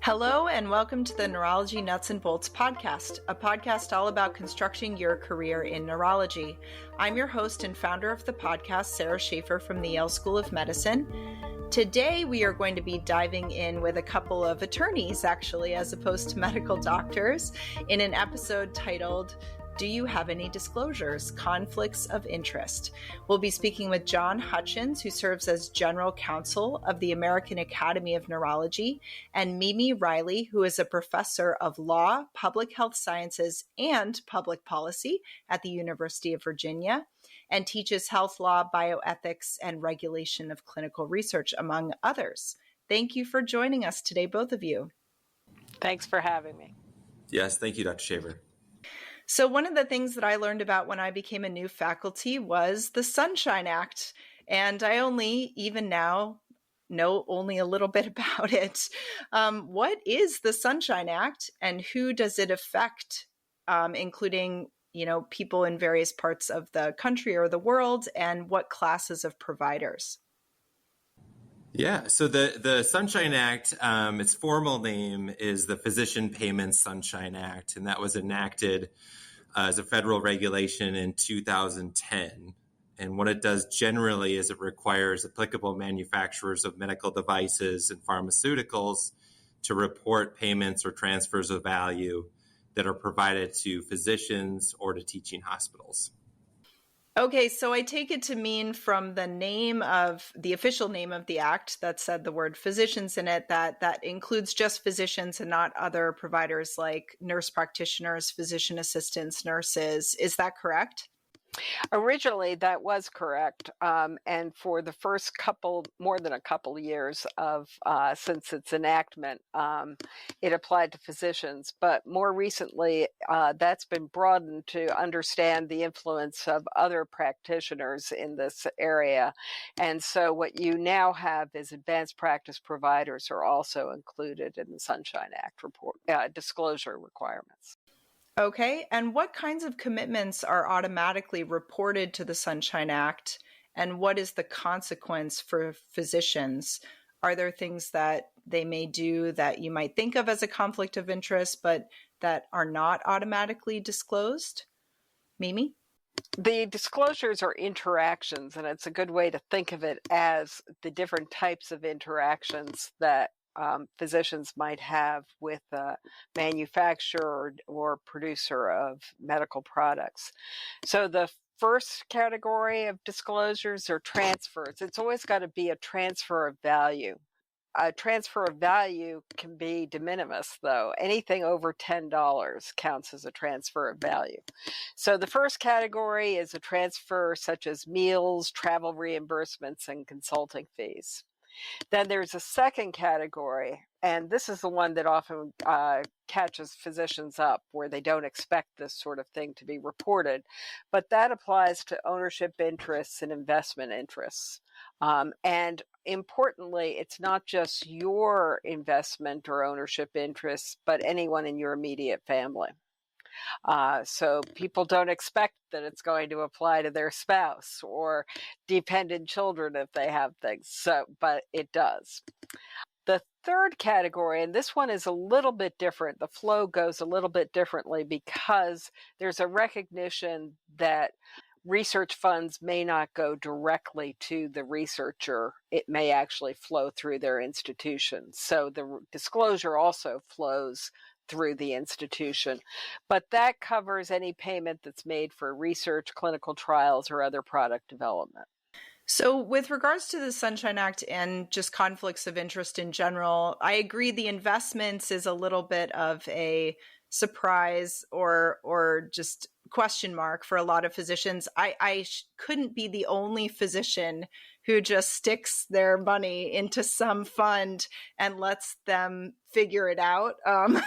Hello and welcome to the Neurology Nuts and Bolts podcast, a podcast all about constructing your career in neurology. I'm your host and founder of the podcast, Sara Schaefer from the Yale School of Medicine. Today, we are going to be diving in with a couple of attorneys, actually, as opposed to medical doctors, in an episode titled, Do You Have Any Disclosures? Conflicts of Interest. We'll be speaking with John Hutchins, who serves as General Counsel of the American Academy of Neurology, and Mimi Riley, who is a professor of law, public health sciences, and public policy at the University of Virginia, and teaches health law, bioethics, and regulation of clinical research, among others. Thank you for joining us today, both of you. Thanks for having me. Yes, thank you, Dr. Schaefer. So one of the things that I learned about when I became a new faculty was the Sunshine Act. And I only, even now, know only a little bit about it. What is the Sunshine Act and who does it affect, including people in various parts of the country or the world, and what classes of providers? Yeah, so the Sunshine Act, its formal name is the Physician Payments Sunshine Act, and that was enacted as a federal regulation in 2010. And what it does generally is it requires applicable manufacturers of medical devices and pharmaceuticals to report payments or transfers of value that are provided to physicians or to teaching hospitals. Okay, so I take it to mean from the official name of the act that said the word physicians in it, that includes just physicians and not other providers like nurse practitioners, physician assistants, nurses. Is that correct? Originally, that was correct. And for the first more than a couple years since its enactment, it applied to physicians. But more recently, that's been broadened to understand the influence of other practitioners in this area. And so what you now have is advanced practice providers are also included in the Sunshine Act disclosure requirements. Okay, and what kinds of commitments are automatically reported to the Sunshine Act, and what is the consequence for physicians? Are there things that they may do that you might think of as a conflict of interest, but that are not automatically disclosed? Mimi? The disclosures are interactions, and it's a good way to think of it as the different types of interactions that physicians might have with a manufacturer or producer of medical products. So the first category of disclosures are transfers. It's always got to be a transfer of value. A transfer of value can be de minimis, though. Anything over $10 counts as a transfer of value. So the first category is a transfer such as meals, travel reimbursements, and consulting fees. Then there's a second category, and this is the one that often catches physicians up where they don't expect this sort of thing to be reported, but that applies to ownership interests and investment interests. And importantly, it's not just your investment or ownership interests, but anyone in your immediate family. So people don't expect that it's going to apply to their spouse or dependent children if they have things, but it does. The third category, and this one is a little bit different, the flow goes a little bit differently because there's a recognition that research funds may not go directly to the researcher. It may actually flow through their institution. So the disclosure also flows through the institution, but that covers any payment that's made for research, clinical trials, or other product development. So with regards to the Sunshine Act and just conflicts of interest in general, I agree the investments is a little bit of a surprise or just question mark for a lot of physicians. I couldn't be the only physician who just sticks their money into some fund and lets them figure it out on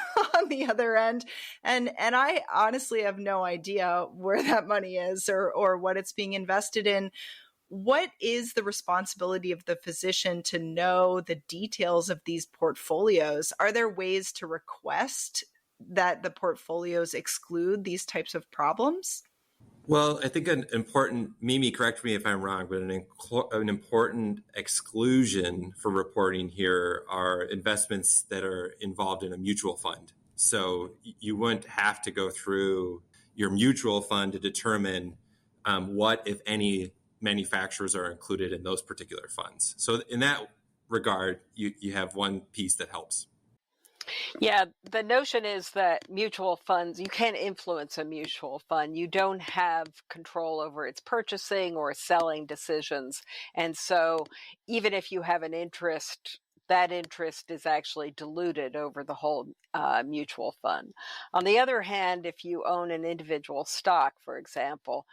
the other end. And I honestly have no idea where that money is or what it's being invested in. What is the responsibility of the physician to know the details of these portfolios? Are there ways to request that the portfolios exclude these types of problems? Well, I think an important, Mimi, correct me if I'm wrong, but an important exclusion for reporting here are investments that are involved in a mutual fund. So you wouldn't have to go through your mutual fund to determine what, if any, manufacturers are included in those particular funds. So in that regard, you have one piece that helps. Yeah, the notion is that mutual funds, you can't influence a mutual fund. You don't have control over its purchasing or selling decisions. And so even if you have an interest, that interest is actually diluted over the whole mutual fund. On the other hand, if you own an individual stock, for example,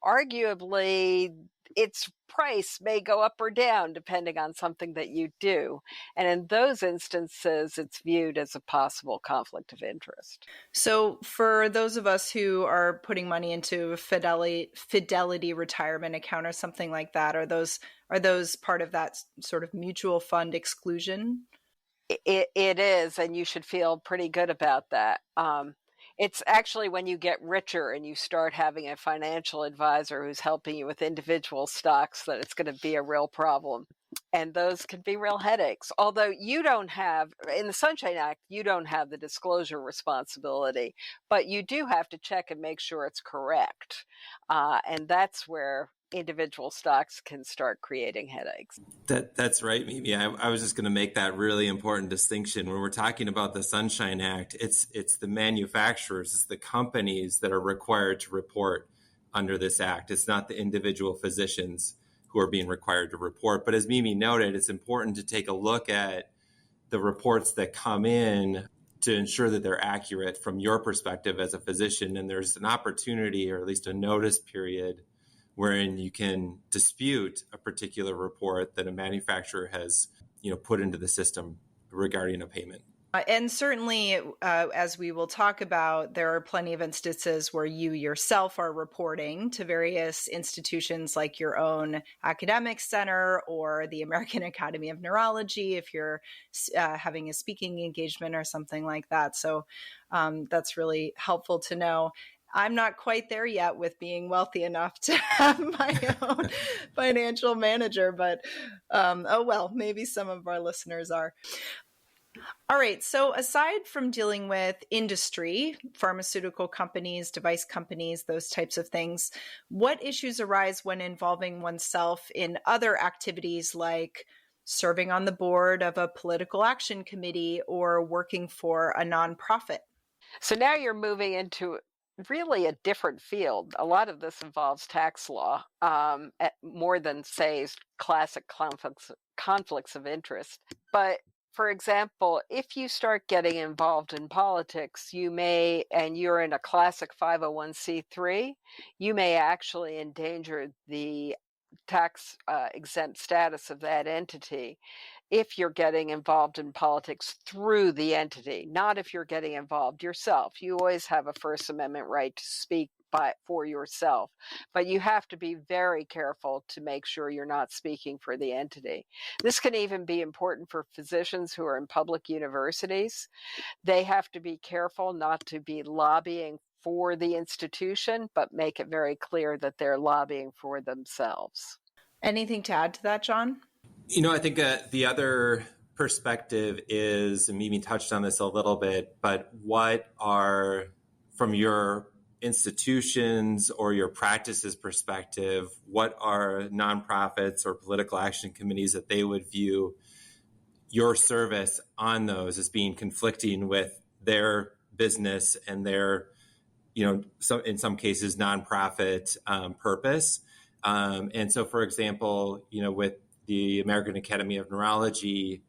arguably its price may go up or down depending on something that you do. And in those instances, it's viewed as a possible conflict of interest. So for those of us who are putting money into a Fidelity retirement account or something like that, are those part of that sort of mutual fund exclusion? It is, and you should feel pretty good about that. It's actually when you get richer and you start having a financial advisor who's helping you with individual stocks that it's going to be a real problem. And those can be real headaches. Although you don't have, in the Sunshine Act, you don't have the disclosure responsibility, but you do have to check and make sure it's correct. And that's where individual stocks can start creating headaches. That's right, Mimi. I was just going to make that really important distinction. When we're talking about the Sunshine Act, it's the manufacturers, it's the companies that are required to report under this act. It's not the individual physicians who are being required to report. But as Mimi noted, it's important to take a look at the reports that come in to ensure that they're accurate from your perspective as a physician. And there's an opportunity, or at least a notice period, wherein you can dispute a particular report that a manufacturer has, put into the system regarding a payment. And certainly, as we will talk about, there are plenty of instances where you yourself are reporting to various institutions like your own academic center or the American Academy of Neurology if you're having a speaking engagement or something like that. So that's really helpful to know. I'm not quite there yet with being wealthy enough to have my own financial manager, but oh well, maybe some of our listeners are. All right. So aside from dealing with industry, pharmaceutical companies, device companies, those types of things, what issues arise when involving oneself in other activities like serving on the board of a political action committee or working for a nonprofit? So now you're moving into really a different field. A lot of this involves tax law, more than, say, classic conflicts of interest. But for example, if you start getting involved in politics, you may, and you're in a classic 501c3, you may actually endanger the tax exempt status of that entity if you're getting involved in politics through the entity, not if you're getting involved yourself. You always have a First Amendment right to speak for yourself, but you have to be very careful to make sure you're not speaking for the entity. This can even be important for physicians who are in public universities. They have to be careful not to be lobbying for the institution, but make it very clear that they're lobbying for themselves. Anything to add to that, John? I think the other perspective is, and Mimi touched on this a little bit, but what are, from your institutions or your practices perspective, what are nonprofits or political action committees that they would view your service on those as being conflicting with their business and their, in some cases, nonprofit purpose? And so, for example, with the American Academy of Neurology,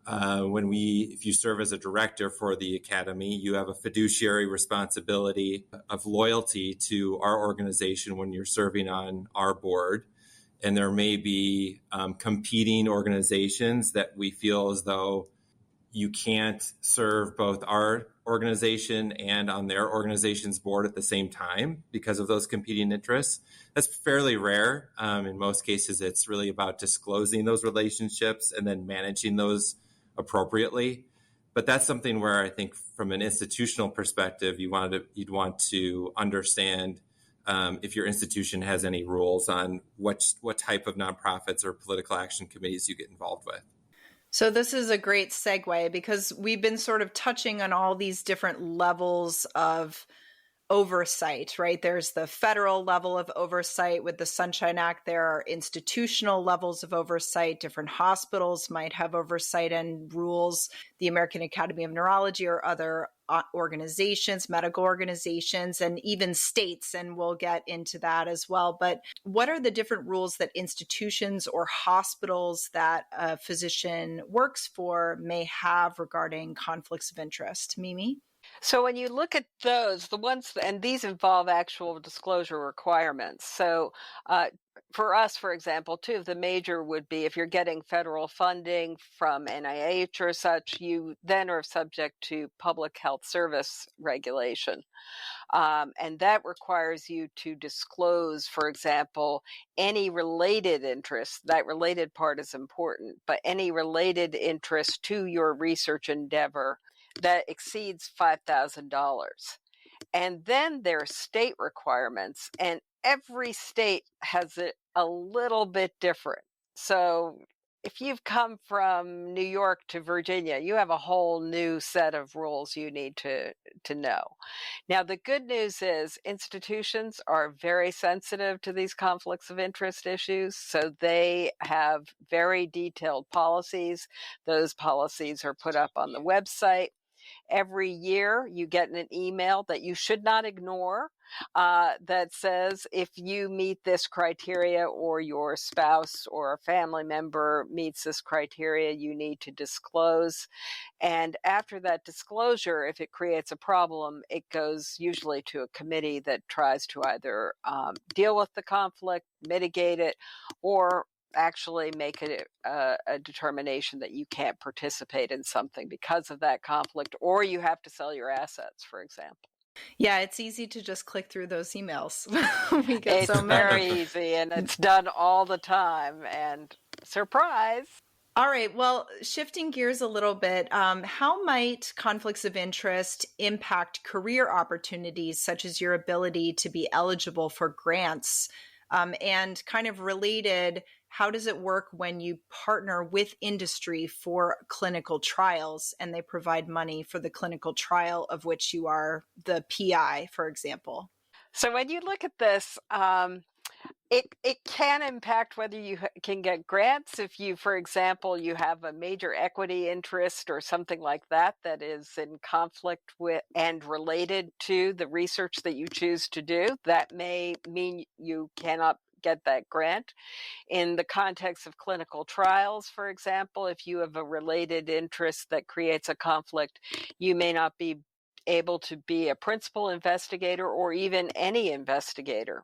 if you serve as a director for the Academy, you have a fiduciary responsibility of loyalty to our organization when you're serving on our board. And there may be competing organizations that we feel as though you can't serve both our organization and on their organization's board at the same time because of those competing interests. That's fairly rare. In most cases, it's really about disclosing those relationships and then managing those appropriately. But that's something where I think from an institutional perspective, you'd want to understand if your institution has any rules on what type of nonprofits or political action committees you get involved with. So this is a great segue because we've been sort of touching on all these different levels of oversight, right? There's the federal level of oversight with the Sunshine Act. There are institutional levels of oversight. Different hospitals might have oversight and rules. The American Academy of Neurology or other organizations, medical organizations, and even states, and we'll get into that as well. But what are the different rules that institutions or hospitals that a physician works for may have regarding conflicts of interest? Mimi? So when you look at those, the ones, and these involve actual disclosure requirements. So for us, for example, two of the major would be if you're getting federal funding from NIH or such, you then are subject to public health service regulation. And that requires you to disclose, for example, any related interest. That related part is important, but any related interest to your research endeavor that exceeds $5,000. And then there are state requirements, and every state has it a little bit different. So if you've come from New York to Virginia, you have a whole new set of rules you need to know. Now, the good news is institutions are very sensitive to these conflicts of interest issues, so they have very detailed policies. Those policies are put up on the website. Every year you get an email that you should not ignore that says if you meet this criteria or your spouse or a family member meets this criteria, you need to disclose. And after that disclosure, if it creates a problem, it goes usually to a committee that tries to either deal with the conflict, mitigate it, or actually make it a determination that you can't participate in something because of that conflict, or you have to sell your assets, for example. Yeah, it's easy to just click through those emails. We get It's so many. very easy, and it's done all the time, and surprise. All right. Well, shifting gears a little bit, how might conflicts of interest impact career opportunities, such as your ability to be eligible for grants? And kind of related, how does it work when you partner with industry for clinical trials and they provide money for the clinical trial of which you are the PI, for example? So when you look at this, it can impact whether you can get grants. If you, for example, you have a major equity interest or something like that that is in conflict with and related to the research that you choose to do, that may mean you cannot get that grant. In the context of clinical trials, for example, if you have a related interest that creates a conflict, you may not be able to be a principal investigator or even any investigator.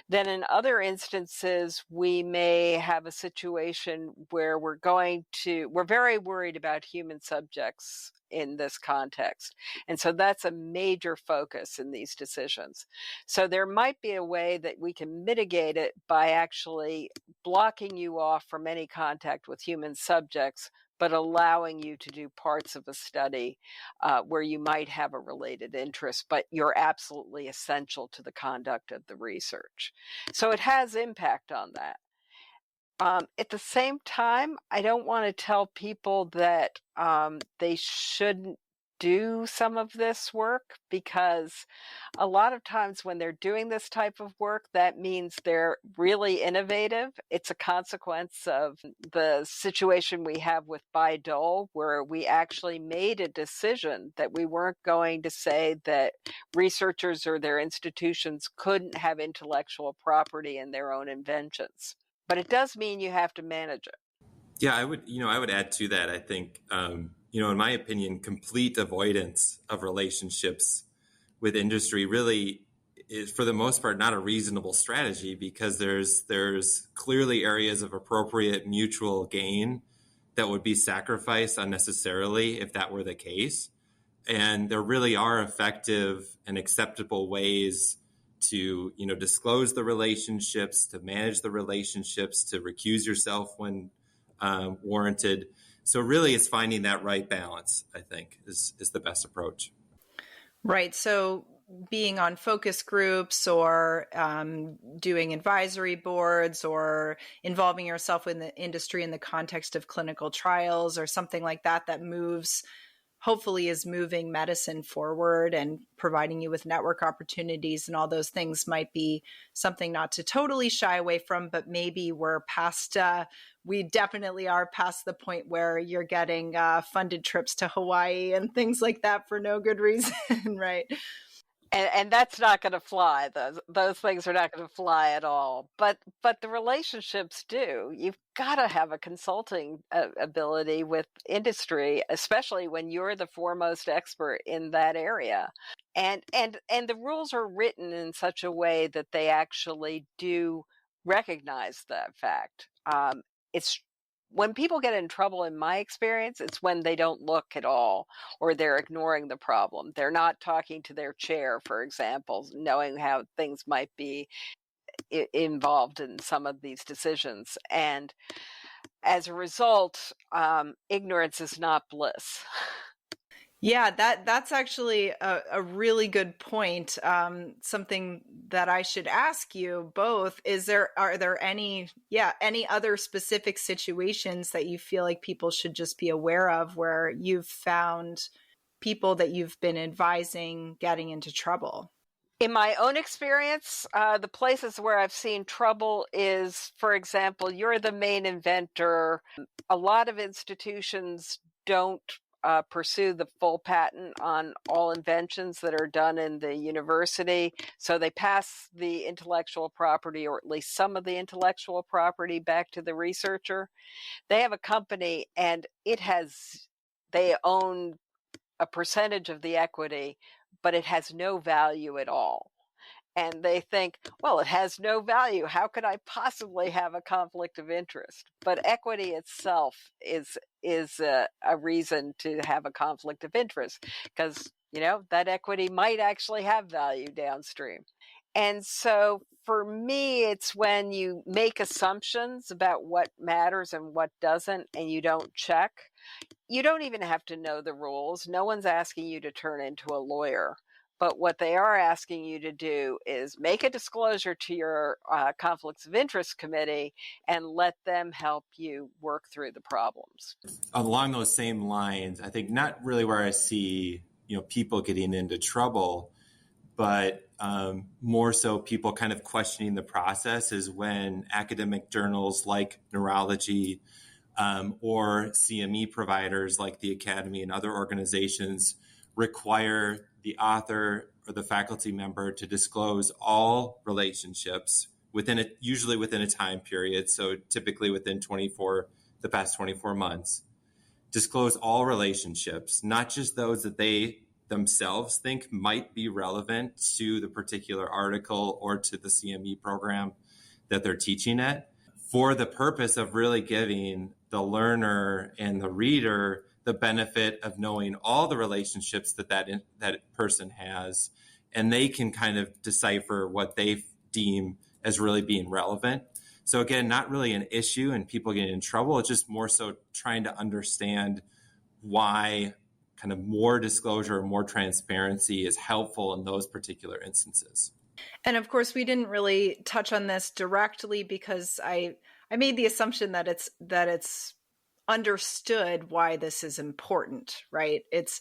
Then in other instances, we may have a situation where we're very worried about human subjects in this context. And so that's a major focus in these decisions. So there might be a way that we can mitigate it by actually blocking you off from any contact with human subjects, but allowing you to do parts of a study where you might have a related interest, but you're absolutely essential to the conduct of the research. So it has impact on that. At the same time, I don't want to tell people that they shouldn't do some of this work, because a lot of times when they're doing this type of work, that means they're really innovative. It's a consequence of the situation we have with Bayh-Dole, where we actually made a decision that we weren't going to say that researchers or their institutions couldn't have intellectual property in their own inventions. But it does mean you have to manage it. Yeah, I would add to that. I think, in my opinion, complete avoidance of relationships with industry really is, for the most part, not a reasonable strategy, because there's clearly areas of appropriate mutual gain that would be sacrificed unnecessarily if that were the case. And there really are effective and acceptable ways to, disclose the relationships, to manage the relationships, to recuse yourself when warranted. So really it's finding that right balance, I think, is the best approach. Right. So being on focus groups or doing advisory boards or involving yourself in the industry in the context of clinical trials or something like that, that moves, hopefully is moving medicine forward and providing you with network opportunities and all those things might be something not to totally shy away from, but maybe we're past, we definitely are past the point where you're getting funded trips to Hawaii and things like that for no good reason, right? And that's not going to fly. Those things are not going to fly at all. But the relationships do. You've got to have a consulting ability with industry, especially when you're the foremost expert in that area. And the rules are written in such a way that they actually do recognize that fact. It's when people get in trouble, in my experience, it's when they don't look at all or they're ignoring the problem. They're not talking to their chair, for example, knowing how things might be involved in some of these decisions. And as a result, ignorance is not bliss. Yeah, that's actually a really good point. Something that I should ask you both is are there any other specific situations that you feel like people should just be aware of where you've found people that you've been advising getting into trouble? In my own experience, the places where I've seen trouble is, for example, you're the main inventor. A lot of institutions don't pursue the full patent on all inventions that are done in the university. So they pass the intellectual property, or at least some of the intellectual property, back to the researcher. They have a company and they own a percentage of the equity, but it has no value at all. And they think, well, it has no value. How could I possibly have a conflict of interest? But equity itself is a reason to have a conflict of interest because, that equity might actually have value downstream. And so for me, it's when you make assumptions about what matters and what doesn't, and you don't check. You don't even have to know the rules. No one's asking you to turn into a lawyer. But what they are asking you to do is make a disclosure to your conflicts of interest committee and let them help you work through the problems. Along those same lines, I think not really where I see, people getting into trouble, but more so people kind of questioning the process is when academic journals like Neurology or CME providers like the Academy and other organizations require the author or the faculty member to disclose all relationships usually within a time period. So typically within the past 24 months, disclose all relationships, not just those that they themselves think might be relevant to the particular article or to the CME program that they're teaching at, for the purpose of really giving the learner and the reader the benefit of knowing all the relationships that person has, and they can kind of decipher what they deem as really being relevant. So again, not really an issue and people getting in trouble. It's just more so trying to understand why kind of more disclosure, more transparency is helpful in those particular instances. And of course, we didn't really touch on this directly because I made the assumption that it's understood why this is important, right? It's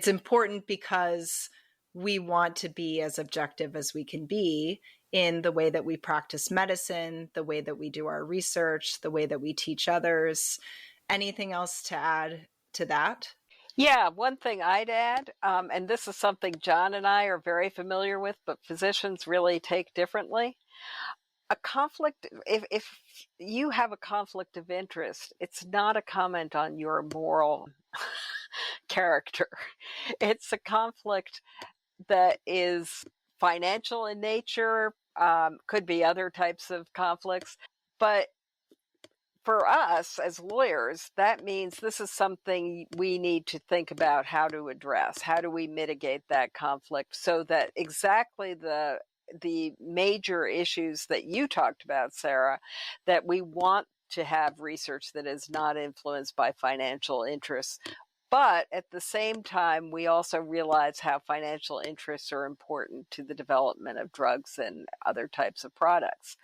important because we want to be as objective as we can be in the way that we practice medicine, the way that we do our research, the way that we teach others. Anything else to add to that? Yeah, one thing I'd add, and this is something John and I are very familiar with, but physicians really take differently. A conflict, if you have a conflict of interest, it's not a comment on your moral character. It's a conflict that is financial in nature, could be other types of conflicts. But for us as lawyers, that means this is something we need to think about how to address. How do we mitigate that conflict so that exactly the major issues that you talked about, Sara, that we want to have research that is not influenced by financial interests. But at the same time, we also realize how financial interests are important to the development of drugs and other types of products.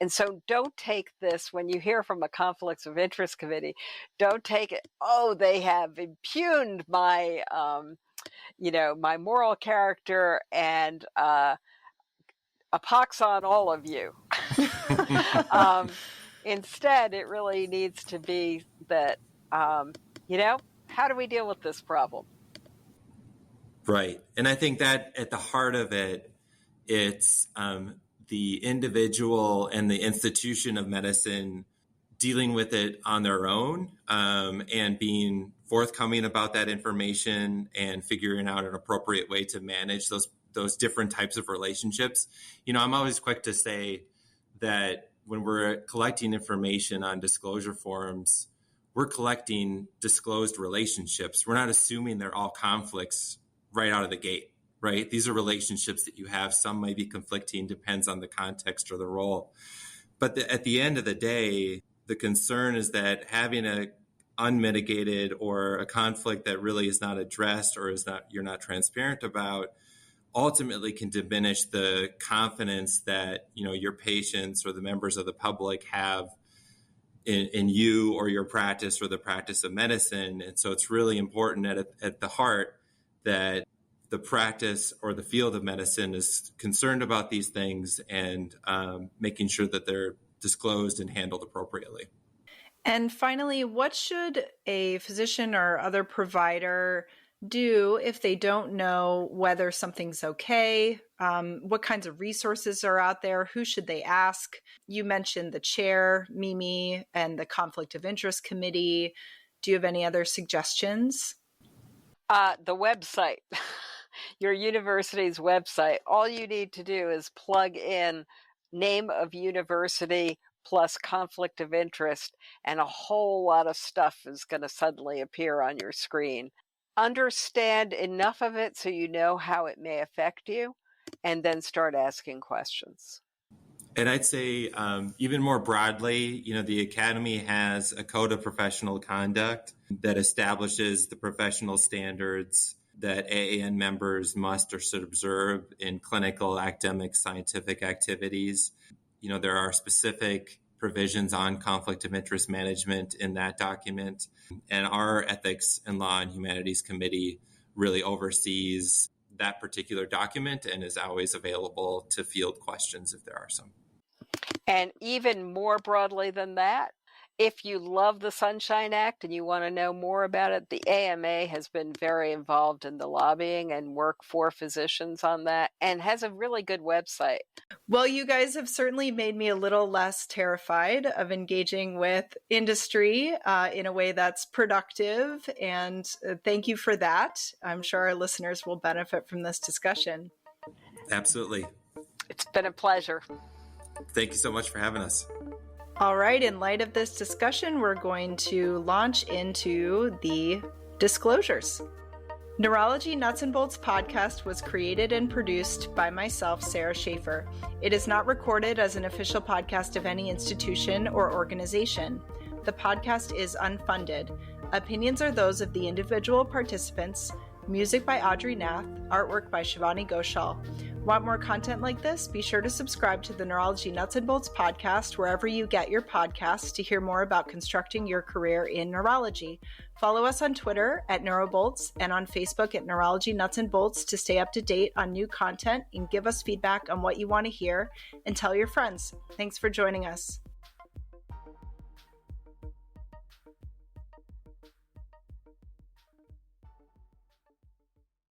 And so don't take this, when you hear from a conflicts of interest committee, don't take it, oh, they have impugned my, my moral character and a pox on all of you. Instead, it really needs to be that, how do we deal with this problem? Right. And I think that at the heart of it, it's the individual and the institution of medicine dealing with it on their own, and being forthcoming about that information and figuring out an appropriate way to manage those different types of relationships. I'm always quick to say that when we're collecting information on disclosure forms, we're collecting disclosed relationships. We're not assuming they're all conflicts right out of the gate, right? These are relationships that you have. Some might be conflicting, depends on the context or the role. But at the end of the day, the concern is that having a unmitigated or a conflict that really is not addressed or you're not transparent about ultimately can diminish the confidence that your patients or the members of the public have in you or your practice or the practice of medicine. And so it's really important at the heart that the practice or the field of medicine is concerned about these things and making sure that they're disclosed and handled appropriately. And finally, what should a physician or other provider do if they don't know whether something's okay? What kinds of resources are out there? Who should they ask? You mentioned the chair, Mimi, and the Conflict of Interest Committee. Do you have any other suggestions? The website, your university's website. All you need to do is plug in name of university plus conflict of interest, and a whole lot of stuff is going to suddenly appear on your screen. Understand enough of it so you know how it may affect you, and then start asking questions. And I'd say even more broadly, the Academy has a code of professional conduct that establishes the professional standards that AAN members must or should observe in clinical, academic, scientific activities. There are specific provisions on conflict of interest management in that document. And our Ethics and Law and Humanities Committee really oversees that particular document and is always available to field questions if there are some. And even more broadly than that, if you love the Sunshine Act and you want to know more about it, the AMA has been very involved in the lobbying and work for physicians on that and has a really good website. Well, you guys have certainly made me a little less terrified of engaging with industry in a way that's productive. And thank you for that. I'm sure our listeners will benefit from this discussion. Absolutely. It's been a pleasure. Thank you so much for having us. All right, in light of this discussion, we're going to launch into the disclosures. Neurology Nuts and Bolts podcast was created and produced by myself, Sara Schaefer. It is not recorded as an official podcast of any institution or organization. The podcast is unfunded. Opinions are those of the individual participants. Music by Audrey Nath, artwork by Shivani Ghoshal. Want more content like this? Be sure to subscribe to the Neurology Nuts and Bolts podcast wherever you get your podcasts to hear more about constructing your career in neurology. Follow us on Twitter at NeuroBolts and on Facebook at Neurology Nuts and Bolts to stay up to date on new content and give us feedback on what you want to hear, and tell your friends. Thanks for joining us.